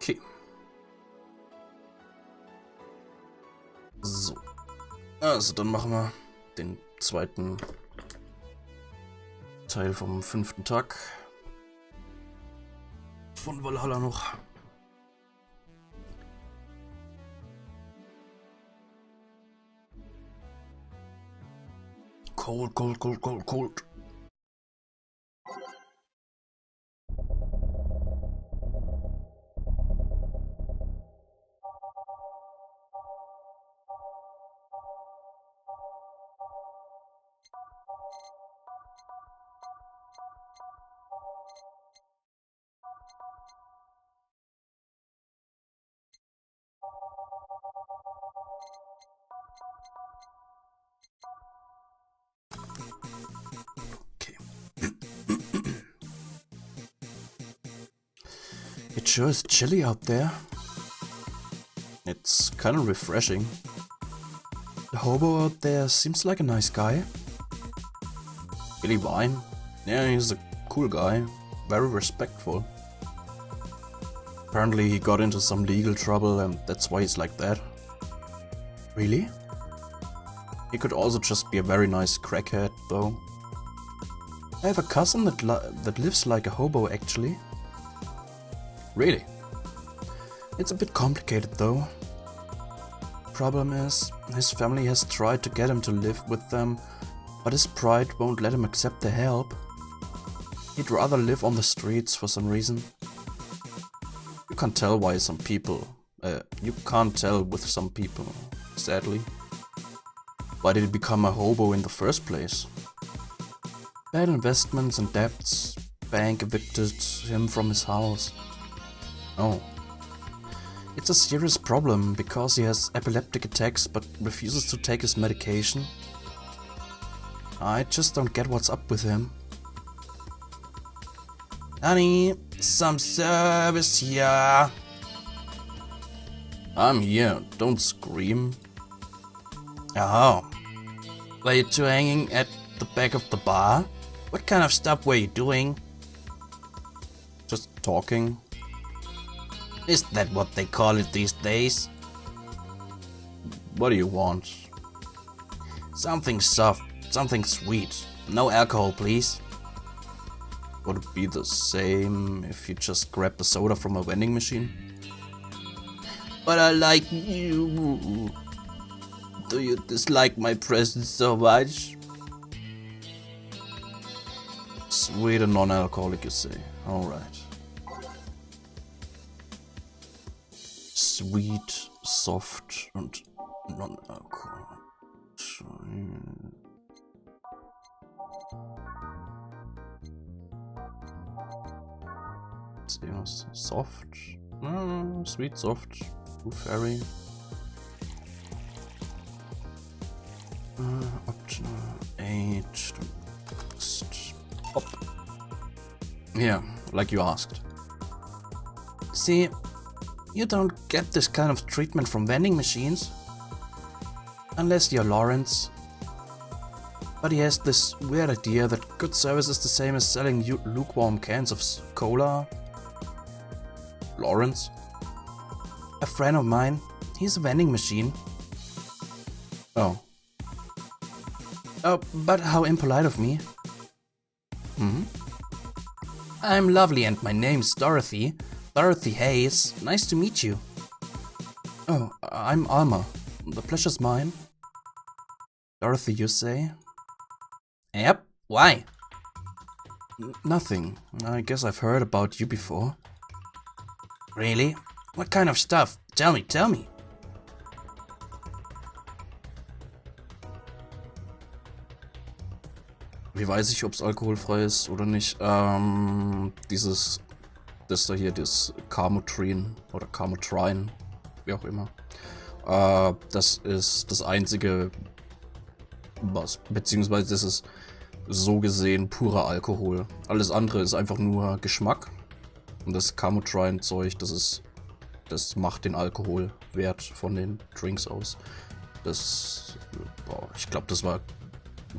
Okay. So. Also dann machen wir den zweiten Teil vom 5. Tag von Valhalla noch. Cold, cold, cold, cold, cold. It sure is chilly out there. It's kind of refreshing. The hobo out there seems like a nice guy. Billy Vine? Yeah, he's a cool guy. Very respectful. Apparently he got into some legal trouble and that's why he's like that. Really? He could also just be a very nice crackhead, though. I have a cousin that lives like a hobo, actually. Really? It's a bit complicated, though. Problem is, his family has tried to get him to live with them, but his pride won't let him accept their help. He'd rather live on the streets for some reason. You can't tell why some people... you can't tell with some people, sadly. Why did he become a hobo in the first place? Bad investments and debts. Bank evicted him from his house. Oh. It's a serious problem because he has epileptic attacks but refuses to take his medication. I just don't get what's up with him. Honey, some service here. I'm here, don't scream. Oh. Were you two hanging at the back of the bar? What kind of stuff were you doing? Just talking. Is that what they call it these days? What do you want? Something soft, something sweet. No alcohol, please. Would it be the same if you just grabbed the soda from a vending machine? But I like you. Do you dislike my presence so much? Sweet and non-alcoholic, you say. Alright. Sweet, soft und non-alcoholic. Soft? Sweet, soft, blue fairy. Optional 8. Pop. Yeah, like you asked. See, you don't get this kind of treatment from vending machines. Unless you're Lawrence. But he has this weird idea that good service is the same as selling lukewarm cans of cola. Lawrence? A friend of mine. He's a vending machine. Oh. Oh, but how impolite of me. I'm lovely and my name's Dorothy. Dorothy Hayes. Nice to meet you. Oh, I'm Alma. The pleasure's mine. Dorothy, you say? Yep. Why? Nothing. I guess I've heard about you before. Really? What kind of stuff? Tell me, tell me. Wie weiß ich, ob es alkoholfrei ist oder nicht? Das da hier, das Camotrin oder Camotrin, wie auch immer. Das ist das einzige, beziehungsweise das ist so gesehen purer Alkohol. Alles andere ist einfach nur Geschmack. Und das Camotrin-Zeug, das macht den Alkoholwert von den Drinks aus. Ich glaube, das war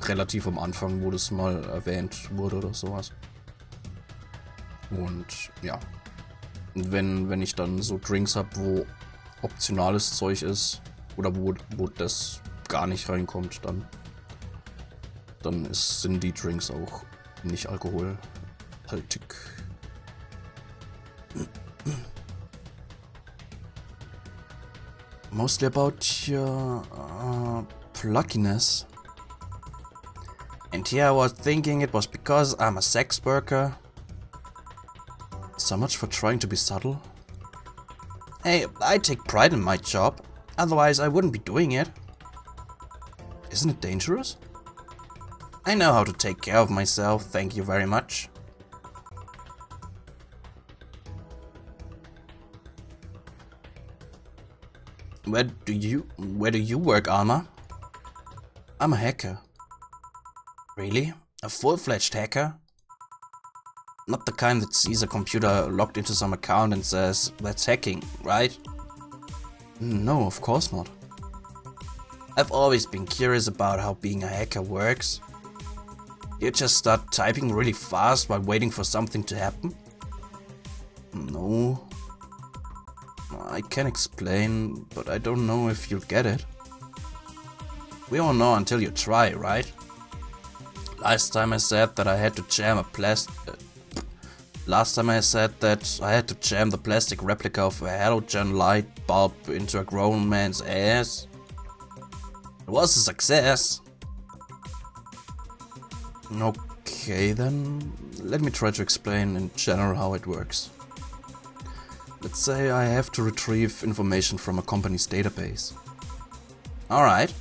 relativ am Anfang, wo das mal erwähnt wurde oder sowas. Und ja, wenn ich dann so Drinks habe, wo optionales Zeug ist oder wo das gar nicht reinkommt, dann sind die Drinks auch nicht alkoholhaltig. Mostly about your pluckiness. And here I was thinking it was because I'm a sex worker. So much for trying to be subtle. Hey, I take pride in my job, otherwise I wouldn't be doing it. Isn't it dangerous? I know how to take care of myself, thank you very much. Where do you work, Alma? I'm a hacker. Really? A full-fledged hacker? Not the kind that sees a computer logged into some account and says, that's hacking, right? No, of course not. I've always been curious about how being a hacker works. You just start typing really fast while waiting for something to happen? No. I can explain, but I don't know if you'll get it. We all know until you try, right? Last time I said that I had to jam the plastic replica of a halogen light bulb into a grown man's ass. It was a success. Okay then, let me try to explain in general how it works. Let's say I have to retrieve information from a company's database. Alright.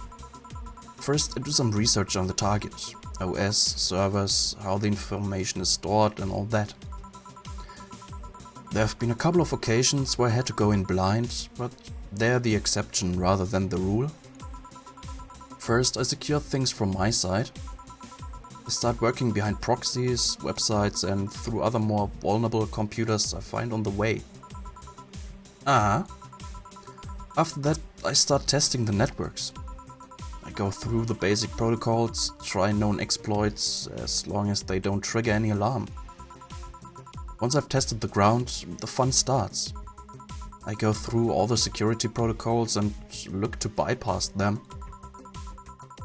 First I do some research on the target, OS, servers, how the information is stored and all that. There have been a couple of occasions where I had to go in blind, but they're the exception rather than the rule. First I secure things from my side. I start working behind proxies, websites and through other more vulnerable computers I find on the way. After that I start testing the networks. I go through the basic protocols, try known exploits as long as they don't trigger any alarm. Once I've tested the ground, the fun starts. I go through all the security protocols and look to bypass them.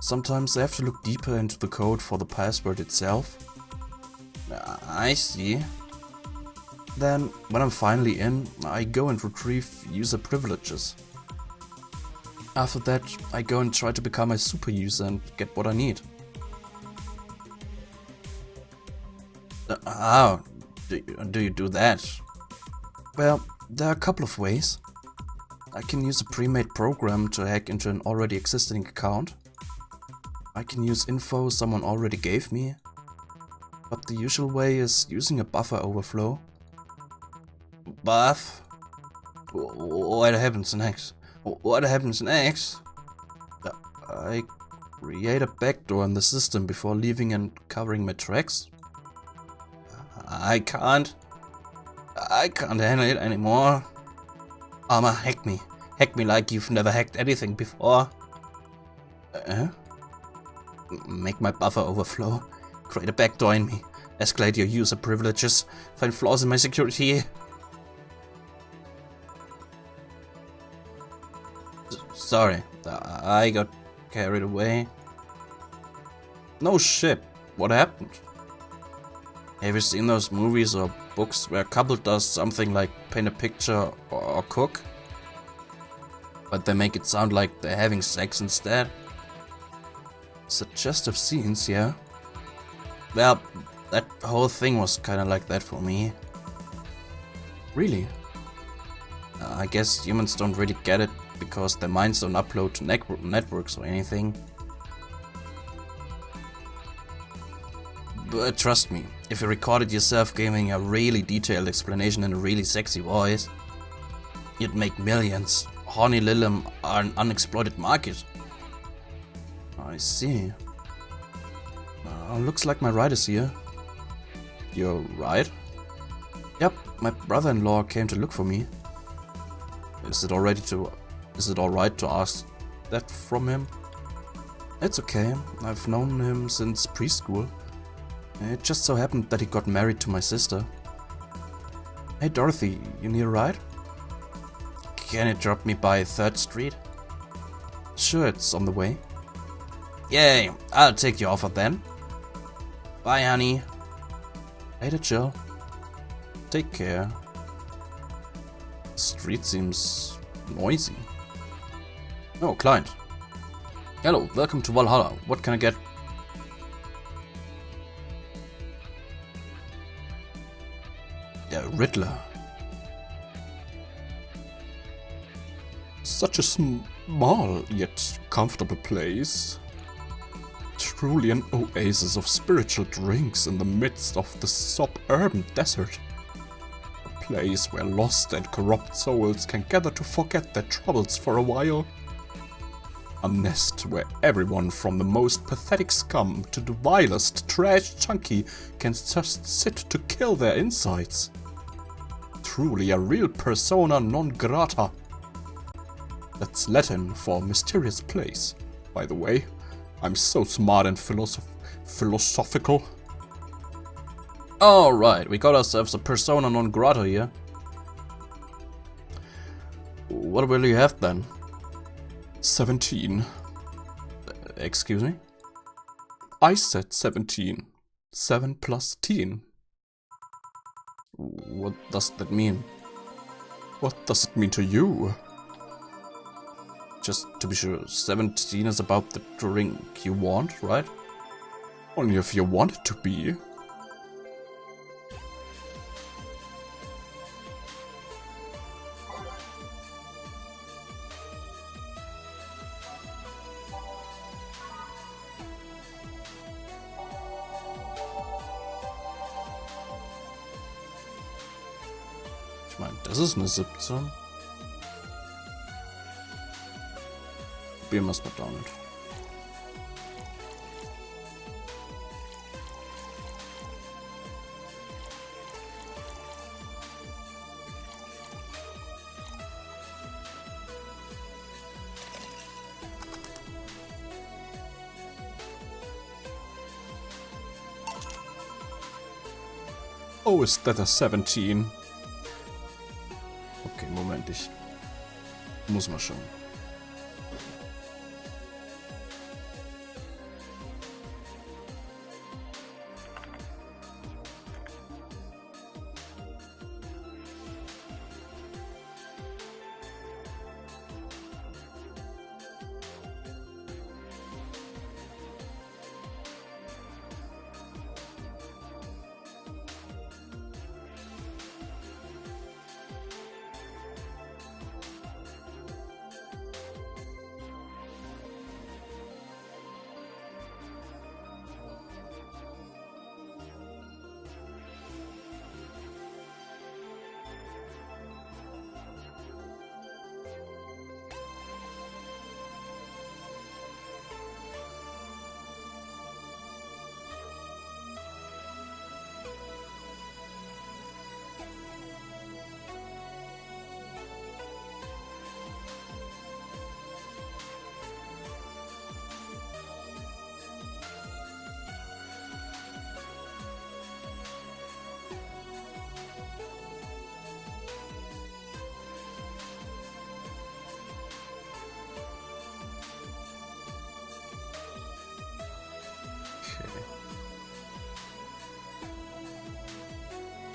Sometimes I have to look deeper into the code for the password itself. I see. Then, when I'm finally in, I go and retrieve user privileges. After that, I go and try to become a super user and get what I need. How do you do that? Well, there are a couple of ways. I can use a pre-made program to hack into an already existing account. I can use info someone already gave me. But the usual way is using a buffer overflow. Buff? What happens next? What happens next? I create a backdoor in the system before leaving and covering my tracks. I can't handle it anymore. Alma, hack me. Hack me like you've never hacked anything before. Make my buffer overflow. Create a backdoor in me. Escalate your user privileges. Find flaws in my security. Sorry, I got carried away. No shit, what happened? Have you seen those movies or books where a couple does something like paint a picture or cook? But they make it sound like they're having sex instead? Suggestive scenes, yeah? Well, that whole thing was kinda like that for me. Really? I guess humans don't really get it because their minds don't upload to networks or anything. But trust me, if you recorded yourself giving a really detailed explanation in a really sexy voice, you'd make millions. Horny Lilum are an unexploited market. I see. Looks like my ride is here. Your ride? Yep, my brother-in-law came to look for me. Is it alright to ask that from him? It's okay, I've known him since preschool. It just so happened that he got married to my sister. Hey Dorothy, you need a ride? Can you drop me by 3rd Street? Sure, it's on the way. Yay, I'll take your offer then. Bye, honey. Later, Jill. Take care. The street seems noisy. Oh, client. Hello, welcome to Valhalla. What can I get? Riddler. Such a small yet comfortable place. Truly an oasis of spiritual drinks in the midst of the suburban desert. A place where lost and corrupt souls can gather to forget their troubles for a while. A nest where everyone from the most pathetic scum to the vilest trash chunky can just sit to kill their insides. Truly a real persona non grata. That's Latin for mysterious place, by the way. I'm so smart and philosophical. Alright, we got ourselves a persona non grata here. What will you have then? 17. Excuse me? I said 17. 7 plus teen. What does that mean? What does it mean to you? Just to be sure, 17 is about the drink you want, right? Only if you want it to be. Ich meine, das ist eine 17. Probieren wir es mal damit. Oh, is that a 17? Okay, Moment, ich muss mal schauen.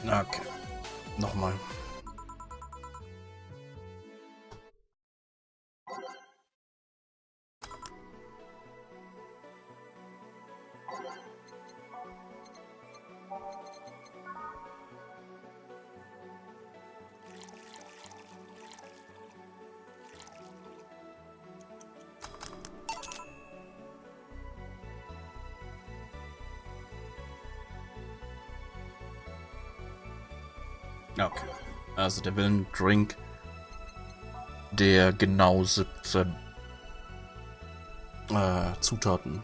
Okay, nochmal. Okay, also der will einen Drink, der genau 17 Zutaten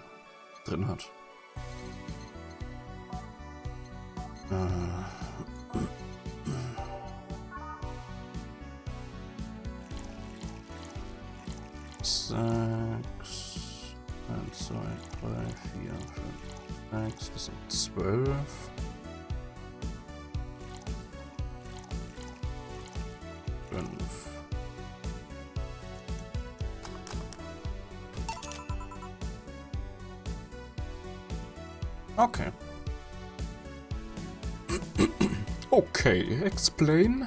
drin hat. Sechs, 1, 2, 3, 4, 5, 6, das sind 12. 5. Okay. Okay, explain.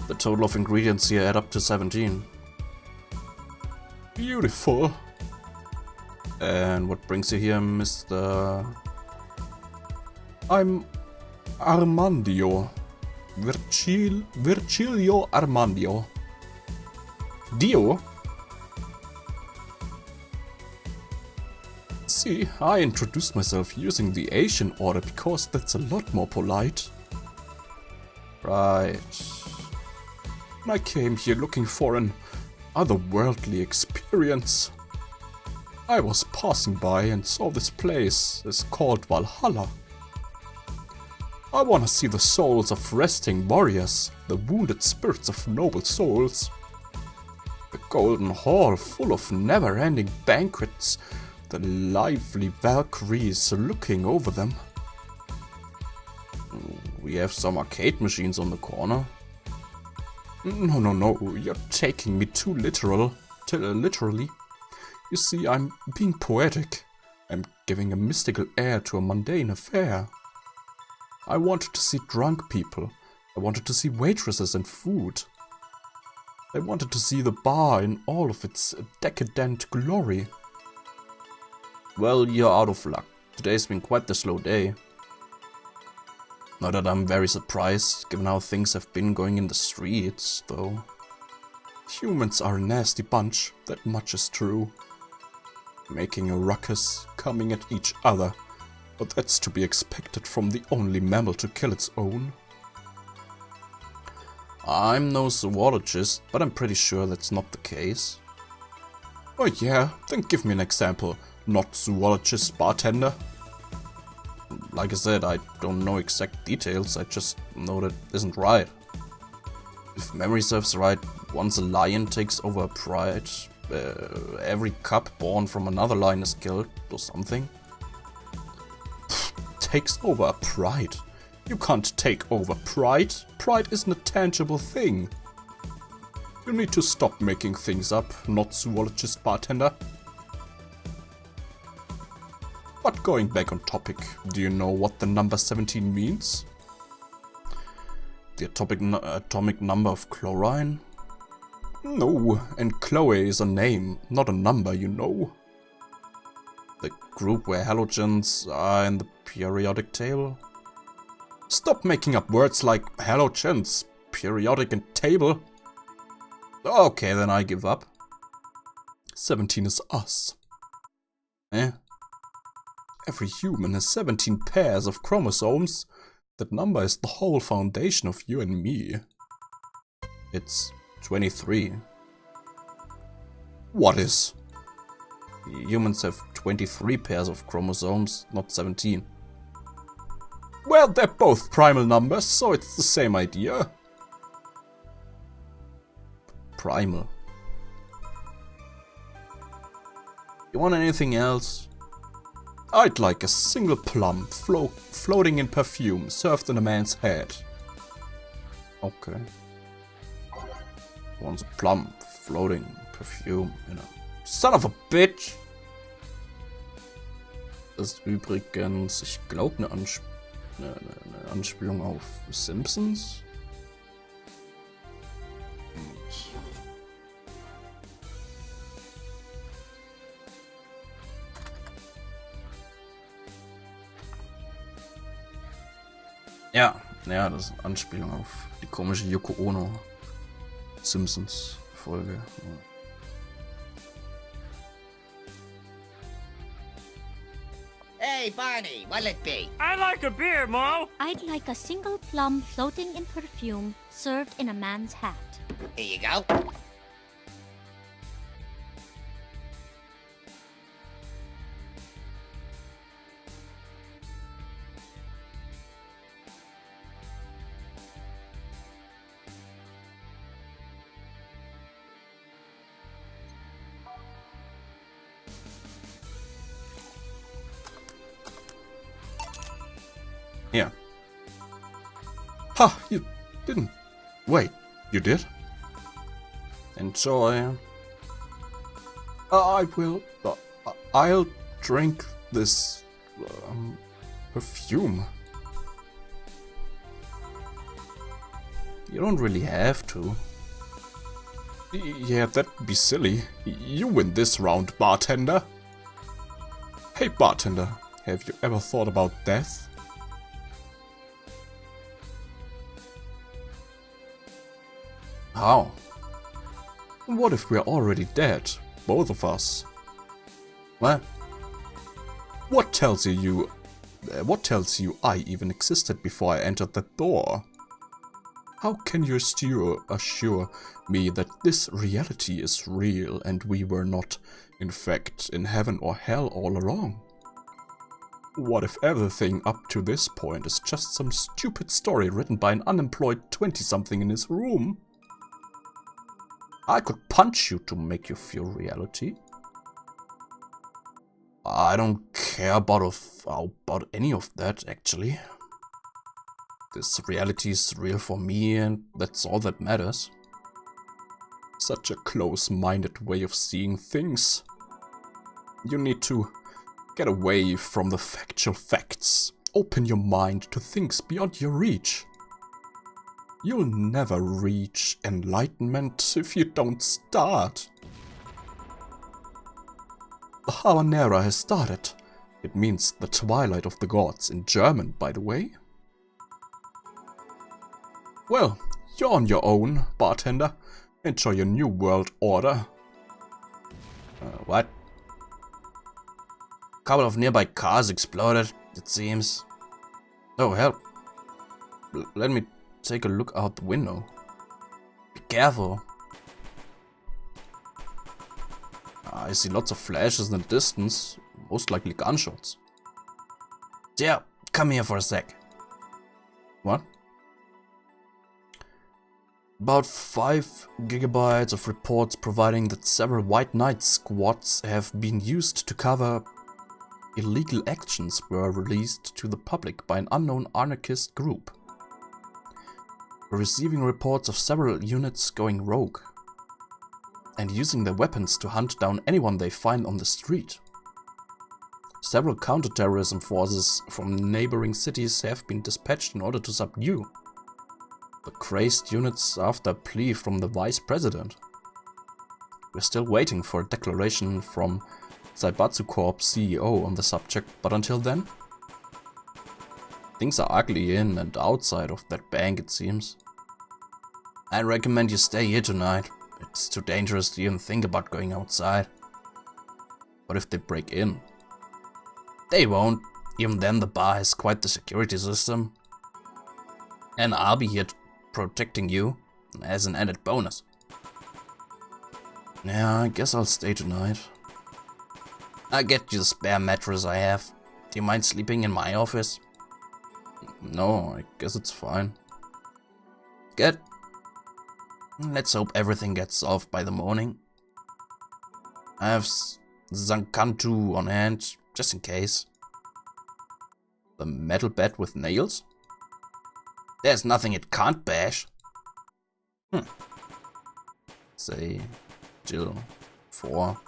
The total of ingredients here add up to 17. Beautiful. And what brings you here, Mr. I'm Armandio. Virgilio Armandio. Dio? See, I introduced myself using the Asian order because that's a lot more polite. Right. I came here looking for an otherworldly experience. I was passing by and saw this place is called Valhalla. I wanna see the souls of resting warriors, the wounded spirits of noble souls. The golden hall full of never-ending banquets, the lively Valkyries looking over them. We have some arcade machines on the corner. No, you're taking me too literally. You see, I'm being poetic. I'm giving a mystical air to a mundane affair. I wanted to see drunk people. I wanted to see waitresses and food. I wanted to see the bar in all of its decadent glory. Well, you're out of luck. Today's been quite the slow day. Not that I'm very surprised, given how things have been going in the streets, though. Humans are a nasty bunch, that much is true. Making a ruckus, coming at each other, but that's to be expected from the only mammal to kill its own. I'm no zoologist, but I'm pretty sure that's not the case. Oh yeah, then give me an example. Not zoologist, bartender. Like I said, I don't know exact details, I just know that isn't right. If memory serves right, once a lion takes over a pride, every cub born from another lion is killed, or something. Takes over a pride? You can't take over pride. Pride isn't a tangible thing. You need to stop making things up, not zoologist bartender. But going back on topic, do you know what the number 17 means? The atomic number of chlorine? No, and Chloe is a name, not a number, you know. The group where halogens are in the periodic table? Stop making up words like halogens, periodic and table. Okay, then I give up. 17 is us. Eh? Every human has 17 pairs of chromosomes. That number is the whole foundation of you and me. It's 23. What is? Humans have 23 pairs of chromosomes, not 17. Well, they're both primal numbers, so it's the same idea. Primal. You want anything else? I'd like a single plum floating in perfume served in a man's head. Okay. Wants a plum floating in perfume, you know. Son of a bitch! Das ist übrigens, ich glaube, eine Anspielung auf Simpsons. Ja, das ist eine Anspielung auf die komische Yoko Ono Simpsons Folge. Ja. Hey, Barney, what'll it be? I like a beer, Mo. I'd like a single plum floating in perfume served in a man's hat. Here you go. Yeah. Ha! You didn't. Wait. You did? Enjoy. I will. I'll drink this perfume. You don't really have to. Yeah, that'd be silly. You win this round, bartender. Hey, bartender, have you ever thought about death? How? What if we're already dead, both of us? What? What tells you I even existed before I entered that door? How can you assure me that this reality is real and we were not, in fact, in heaven or hell all along? What if everything up to this point is just some stupid story written by an unemployed 20-something in his room? I could punch you to make you feel reality. I don't care about any of that, actually. This reality is real for me, and that's all that matters. Such a close-minded way of seeing things. You need to get away from the factual facts. Open your mind to things beyond your reach. You'll never reach enlightenment if you don't start. The habanera has started. It means the twilight of the gods in German, by the way. Well, you're on your own, bartender. Enjoy your new world order. What? A couple of nearby cars exploded, it seems. Oh, hell. Let me take a look out the window. Be careful. I see lots of flashes in the distance, most likely gunshots. Yeah, come here for a sec. What? About 5 gigabytes of reports providing that several White Knight squads have been used to cover illegal actions were released to the public by an unknown anarchist group. We're receiving reports of several units going rogue and using their weapons to hunt down anyone they find on the street. Several counter-terrorism forces from neighboring cities have been dispatched in order to subdue the crazed units after a plea from the Vice President. We're still waiting for a declaration from Zaibatsu Corp CEO on the subject, but until then, things are ugly in and outside of that bank, it seems. I recommend you stay here tonight. It's too dangerous to even think about going outside. What if they break in? They won't. Even then, the bar has quite the security system. And I'll be here protecting you as an added bonus. Yeah, I guess I'll stay tonight. I'll get you the spare mattress I have. Do you mind sleeping in my office? No, I guess it's fine. Good. Let's hope everything gets solved by the morning. I have Zankantu on hand, just in case. The metal bed with nails? There's nothing it can't bash. Say, Jill, 4.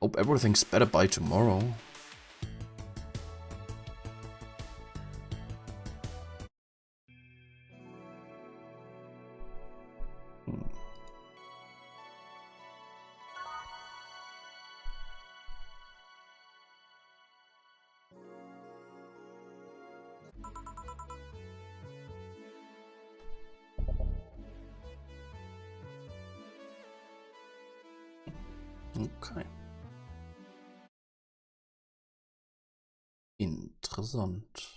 Hope everything's better by tomorrow. Okay. Interessant.